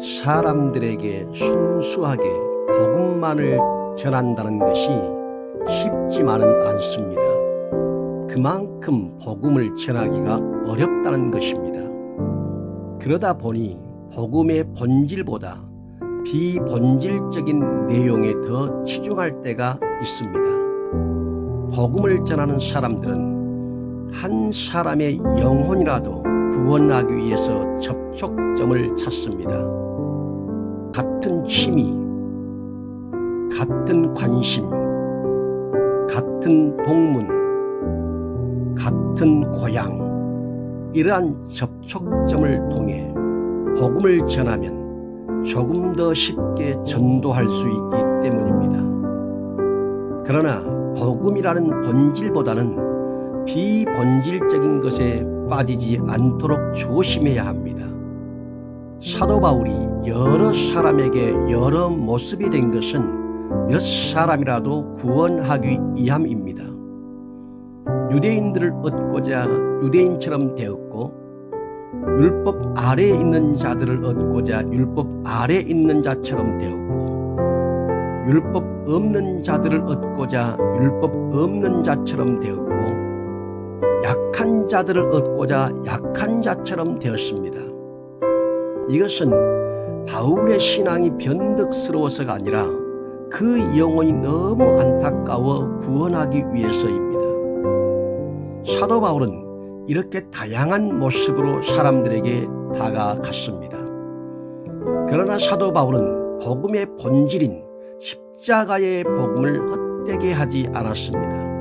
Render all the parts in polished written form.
사람들에게 순수하게 복음만을 전한다는 것이 쉽지만은 않습니다. 그만큼 복음을 전하기가 어렵다는 것입니다. 그러다 보니 복음의 본질보다 비본질적인 내용에 더 치중할 때가 있습니다. 복음을 전하는 사람들은 한 사람의 영혼이라도 구원하기 위해서 접촉점을 찾습니다. 같은 취미, 같은 관심, 같은 동문, 같은 고향, 이러한 접촉점을 통해 복음을 전하면 조금 더 쉽게 전도할 수 있기 때문입니다. 그러나 복음이라는 본질보다는 비본질적인 것에 빠지지 않도록 조심해야 합니다. 사도 바울이 여러 사람에게 여러 모습이 된 것은 몇 사람이라도 구원하기 위함입니다. 유대인들을 얻고자 유대인처럼 되었고, 율법 아래에 있는 자들을 얻고자 율법 아래에 있는 자처럼 되었고, 율법 없는 자들을 얻고자 율법 없는 자처럼 되었고, 약한 자들을 얻고자 약한 자처럼 되었습니다. 이것은 바울의 신앙이 변덕스러워서가 아니라 그 영혼이 너무 안타까워 구원하기 위해서입니다. 사도 바울은 이렇게 다양한 모습으로 사람들에게 다가갔습니다. 그러나 사도 바울은 복음의 본질인 십자가의 복음을 헛되게 하지 않았습니다.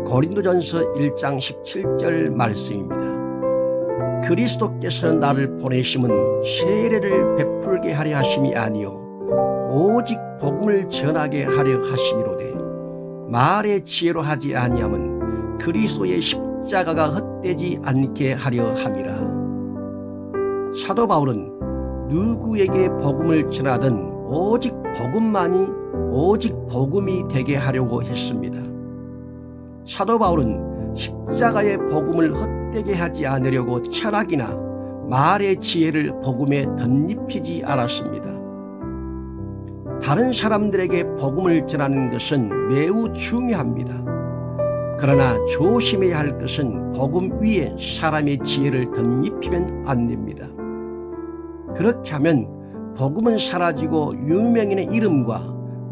고린도전서 1장 17절 말씀입니다. 그리스도께서 나를 보내심은 세례를 베풀게 하려 하심이 아니요 오직 복음을 전하게 하려 하심이로되 말의 지혜로 하지 아니함은 그리스도의 십자가가 헛되지 않게 하려 함이라. 사도 바울은 누구에게 복음을 전하든 오직 복음만이 오직 복음이 되게 하려고 했습니다. 사도 바울은 십자가의 복음을 헛되게 하지 않으려고 철학이나 말의 지혜를 복음에 덧입히지 않았습니다. 다른 사람들에게 복음을 전하는 것은 매우 중요합니다. 그러나 조심해야 할 것은 복음 위에 사람의 지혜를 덧입히면 안 됩니다. 그렇게 하면 복음은 사라지고 유명인의 이름과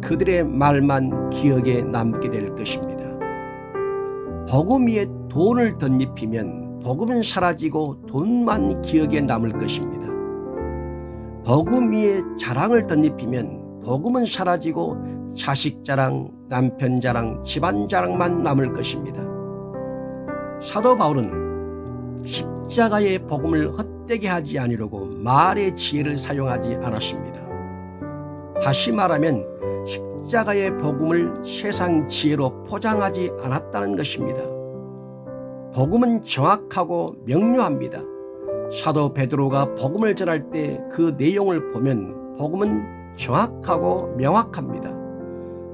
그들의 말만 기억에 남게 될 것입니다. 복음 위에 돈을 덧입히면 복음은 사라지고 돈만 기억에 남을 것입니다. 복음 위에 자랑을 덧입히면 복음은 사라지고 자식 자랑, 남편 자랑, 집안 자랑만 남을 것입니다. 사도 바울은 십자가의 복음을 헛되게 하지 않으려고 말의 지혜를 사용하지 않았습니다. 다시 말하면 십자가의 복음을 세상 지혜로 포장하지 않았다는 것입니다. 복음은 정확하고 명료합니다. 사도 베드로가 복음을 전할 때 그 내용을 보면 복음은 정확하고 명확합니다.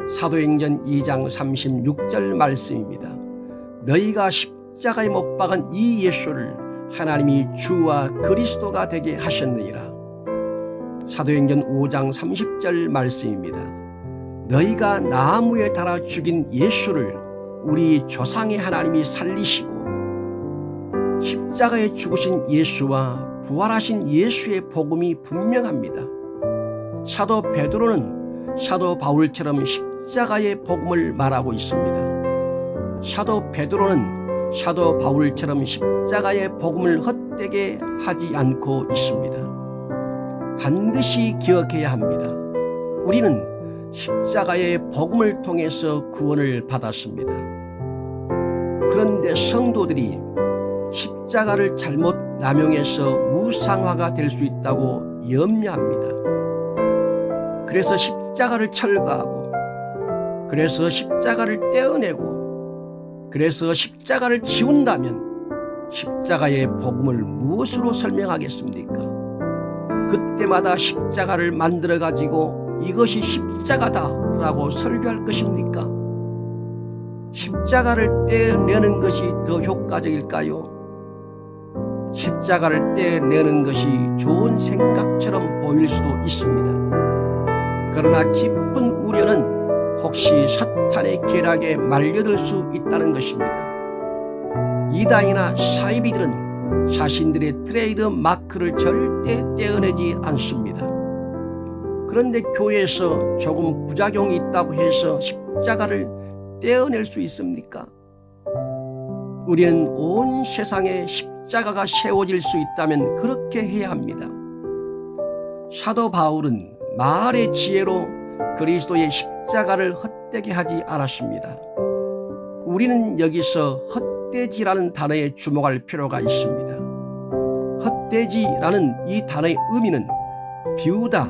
사도행전 2장 36절 말씀입니다. 너희가 십자가에 못 박은 이 예수를 하나님이 주와 그리스도가 되게 하셨느니라. 사도행전 5장 30절 말씀입니다. 너희가 나무에 달아 죽인 예수를 우리 조상의 하나님이 살리시고 십자가에 죽으신 예수와 부활하신 예수의 복음이 분명합니다. 사도 베드로는 사도 바울처럼 십자가의 복음을 말하고 있습니다. 사도 베드로는 사도 바울처럼 십자가의 복음을 헛되게 하지 않고 있습니다. 반드시 기억해야 합니다. 우리는 십자가의 복음을 통해서 구원을 받았습니다. 그런데 성도들이 십자가를 잘못 남용해서 우상화가 될 수 있다고 염려합니다. 그래서 십자가를 철거하고, 그래서 십자가를 떼어내고, 그래서 십자가를 지운다면 십자가의 복음을 무엇으로 설명하겠습니까? 그때마다 십자가를 만들어 가지고 이것이 십자가다라고 설교할 것입니까? 십자가를 떼내는 것이 더 효과적일까요? 십자가를 떼내는 것이 좋은 생각처럼 보일 수도 있습니다. 그러나 깊은 우려는 혹시 사탄의 계략에 말려들 수 있다는 것입니다. 이단이나 사이비들은 자신들의 트레이드 마크를 절대 떼어내지 않습니다. 그런데 교회에서 조금 부작용이 있다고 해서 십자가를 떼어낼 수 있습니까? 우리는 온 세상에 십자가가 세워질 수 있다면 그렇게 해야 합니다. 사도 바울은 말의 지혜로 그리스도의 십자가를 헛되게 하지 않았습니다. 우리는 여기서 헛되지라는 단어에 주목할 필요가 있습니다. 헛되지라는 이 단어의 의미는 비우다,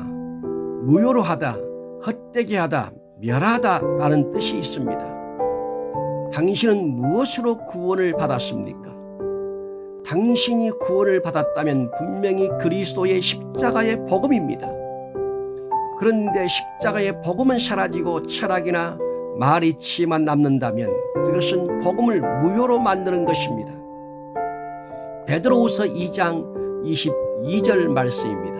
무효로 하다, 헛되게 하다, 멸하다 라는 뜻이 있습니다. 당신은 무엇으로 구원을 받았습니까? 당신이 구원을 받았다면 분명히 그리스도의 십자가의 복음입니다. 그런데 십자가의 복음은 사라지고 철학이나 말의 지혜만 남는다면 그것은 복음을 무효로 만드는 것입니다. 베드로후서 2장 22절 말씀입니다.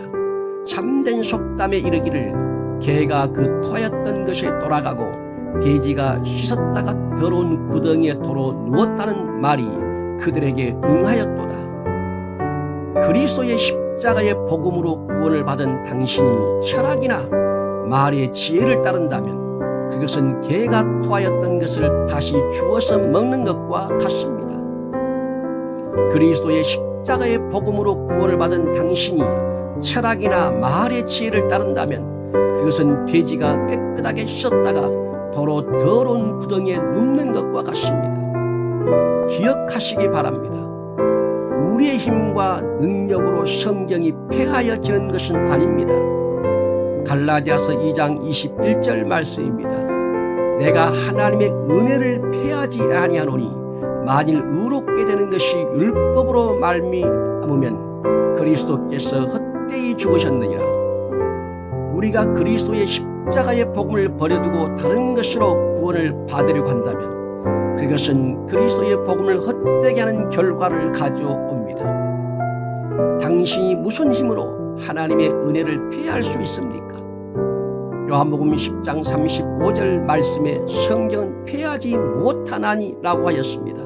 참된 속담에 이르기를 개가 그 토하였던 것에 돌아가고 돼지가 씻었다가 더러운 구덩이에 도로 누웠다는 말이 그들에게 응하였도다. 그리스도의 십자가의 복음으로 구원을 받은 당신이 철학이나 말의 지혜를 따른다면 그것은 개가 토하였던 것을 다시 주워서 먹는 것과 같습니다. 그리스도의 십자가의 복음으로 구원을 받은 당신이 철학이나 말의 지혜를 따른다면 그것은 돼지가 깨끗하게 씻었다가 도로 더러운 구덩이에 눕는 것과 같습니다. 기억하시기 바랍니다. 우리의 힘과 능력으로 성경이 폐하여지는 것은 아닙니다. 갈라디아서 2장 21절 말씀입니다. 내가 하나님의 은혜를 폐하지 아니하노니 만일 의롭게 되는 것이 율법으로 말미암으면 그리스도께서 헛되이 죽으셨느니라. 우리가 그리스도의 십자가의 복음을 버려두고 다른 것으로 구원을 받으려고 한다면 그것은 그리스도의 복음을 헛되게 하는 결과를 가져옵니다. 당신이 무슨 힘으로 하나님의 은혜를 폐할 수 있습니까? 요한복음 10장 35절 말씀에 성경은 폐하지 못하나니라고 하였습니다.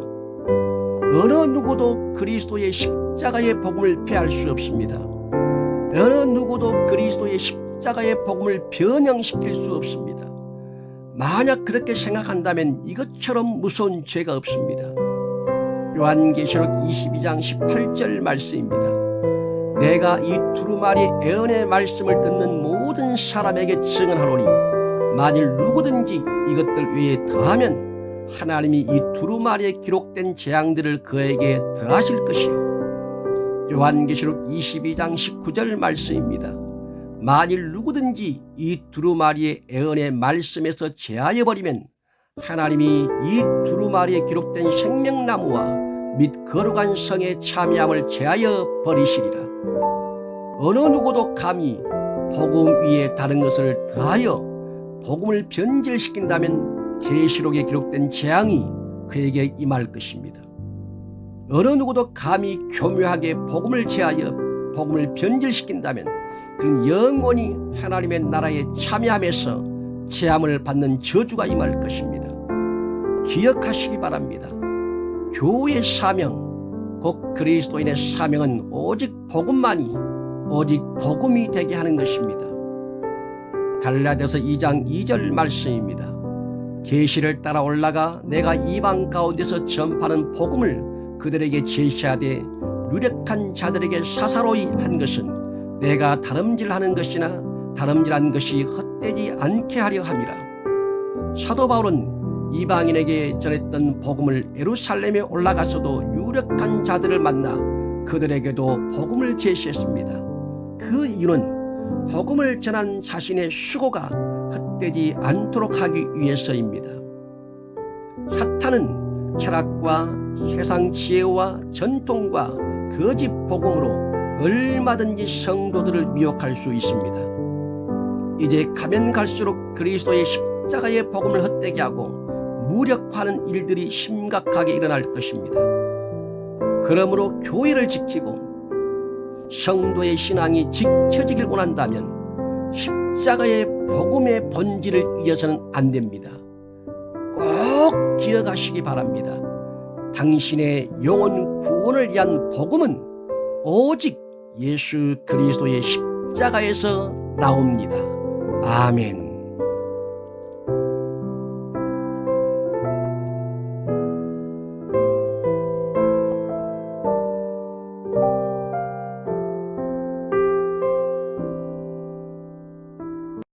어느 누구도 그리스도의 십자가의 복음을 폐할 수 없습니다. 어느 누구도 그리스도의 십자가의 복음을 변형시킬 수 없습니다. 만약 그렇게 생각한다면 이것처럼 무서운 죄가 없습니다. 요한계시록 22장 18절 말씀입니다. 내가 이 두루마리 애언의 말씀을 듣는 모든 사람에게 증언하노니 만일 누구든지 이것들 외에 더하면 하나님이 이 두루마리에 기록된 재앙들을 그에게 더하실 것이요. 요한계시록 22장 19절 말씀입니다. 만일 누구든지 이 두루마리의 애언의 말씀에서 제하여 버리면 하나님이 이 두루마리에 기록된 생명나무와 및 거룩한 성의 참여함을 제하여 버리시리라. 어느 누구도 감히 복음 위에 다른 것을 더하여 복음을 변질시킨다면 계시록에 기록된 재앙이 그에게 임할 것입니다. 어느 누구도 감히 교묘하게 복음을 제하여 복음을 변질시킨다면 그는 영원히 하나님의 나라에 참여하면서 재함을 받는 저주가 임할 것입니다. 기억하시기 바랍니다. 교회의 사명, 곧 그리스도인의 사명은 오직 복음만이 오직 복음이 되게 하는 것입니다. 갈라디아서 2장 2절 말씀입니다. 계시를 따라 올라가 내가 이방 가운데서 전파하는 복음을 그들에게 제시하되 유력한 자들에게 사사로이 한 것은 내가 다름질하는 것이나 다름질한 것이 헛되지 않게 하려 함이라. 사도 바울은 이방인에게 전했던 복음을 예루살렘에 올라가서도 유력한 자들을 만나 그들에게도 복음을 제시했습니다. 그 이유는 복음을 전한 자신의 수고가 헛되지 않도록 하기 위해서입니다. 사탄은 철학과 세상 지혜와 전통과 거짓 복음으로 얼마든지 성도들을 미혹할 수 있습니다. 이제 가면 갈수록 그리스도의 십자가의 복음을 헛되게 하고 무력화하는 일들이 심각하게 일어날 것입니다. 그러므로 교회를 지키고 성도의 신앙이 지켜지길 원한다면 십자가의 복음의 본질을 잊어서는 안 됩니다. 꼭 기억하시기 바랍니다. 당신의 영혼 구원을 위한 복음은 오직 예수 그리스도의 십자가에서 나옵니다. 아멘.